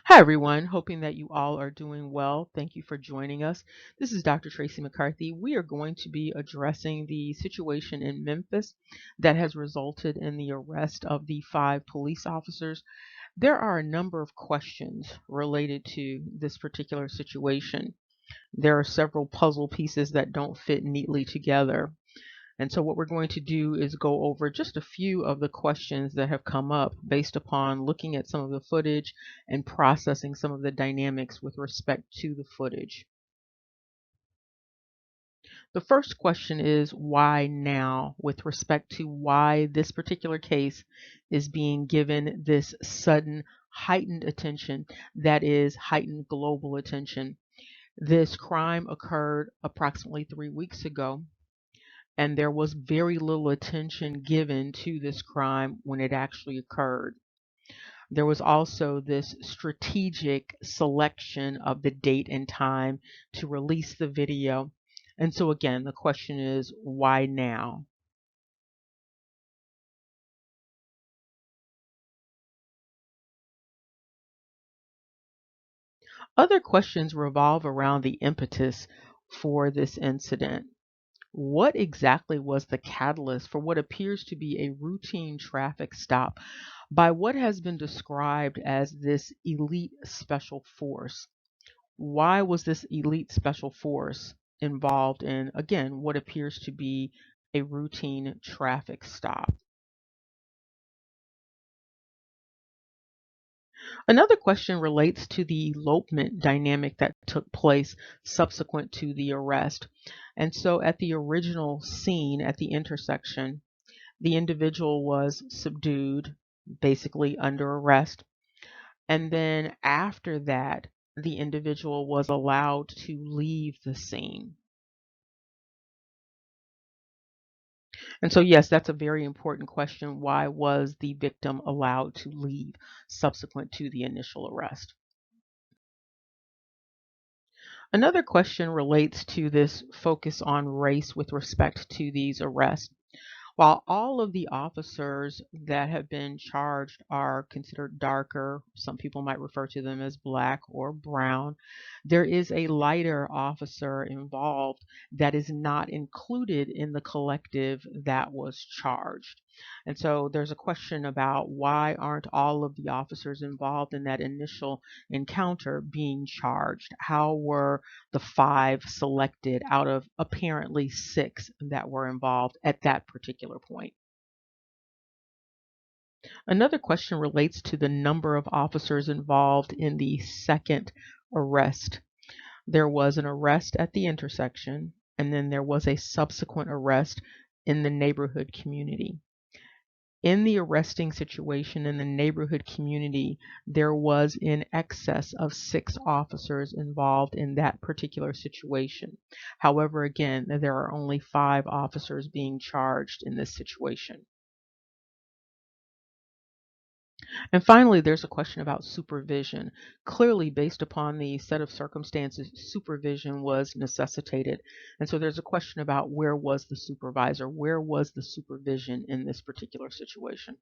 Hi, everyone. Hoping that you all are doing well. Thank you for joining us. This is Dr. Tracy McCarthy. We are going to be addressing the situation in Memphis that has resulted in the arrest of the five police officers. There are a number of questions related to this particular situation. There are several puzzle pieces that don't fit neatly together. And so, what we're going to do is go over just a few of the questions that have come up based upon looking at some of the footage and processing some of the dynamics with respect to the footage. The first question is why now, with respect to why this particular case is being given this sudden heightened attention, that is, heightened global attention. This crime occurred approximately 3 weeks ago, and there was very little attention given to this crime when it actually occurred. There was also this strategic selection of the date and time to release the video. And so, again, the question is, why now? Other questions revolve around the impetus for this incident. What exactly was the catalyst for what appears to be a routine traffic stop by what has been described as this elite special force? Why was this elite special force involved in, again, what appears to be a routine traffic stop? Another question relates to the elopement dynamic that took place subsequent to the arrest. And so at the original scene at the intersection, the individual was subdued, basically under arrest. And then after that, the individual was allowed to leave the scene. And so, yes, that's a very important question. Why was the victim allowed to leave subsequent to the initial arrest? Another question relates to this focus on race with respect to these arrests. While all of the officers that have been charged are considered darker, some people might refer to them as black or brown, there is a lighter officer involved that is not included in the collective that was charged. And so there's a question about why aren't all of the officers involved in that initial encounter being charged? How were the five selected out of apparently six that were involved at that particular point? Another question relates to the number of officers involved in the second arrest. There was an arrest at the intersection, and then there was a subsequent arrest in the neighborhood community. In the arresting situation in the neighborhood community, there was in excess of six officers involved in that particular situation. However, again, there are only five officers being charged in this situation. And finally, there's a question about supervision. Clearly, based upon the set of circumstances, supervision was necessitated. And so there's a question about where was the supervisor? Where was the supervision in this particular situation?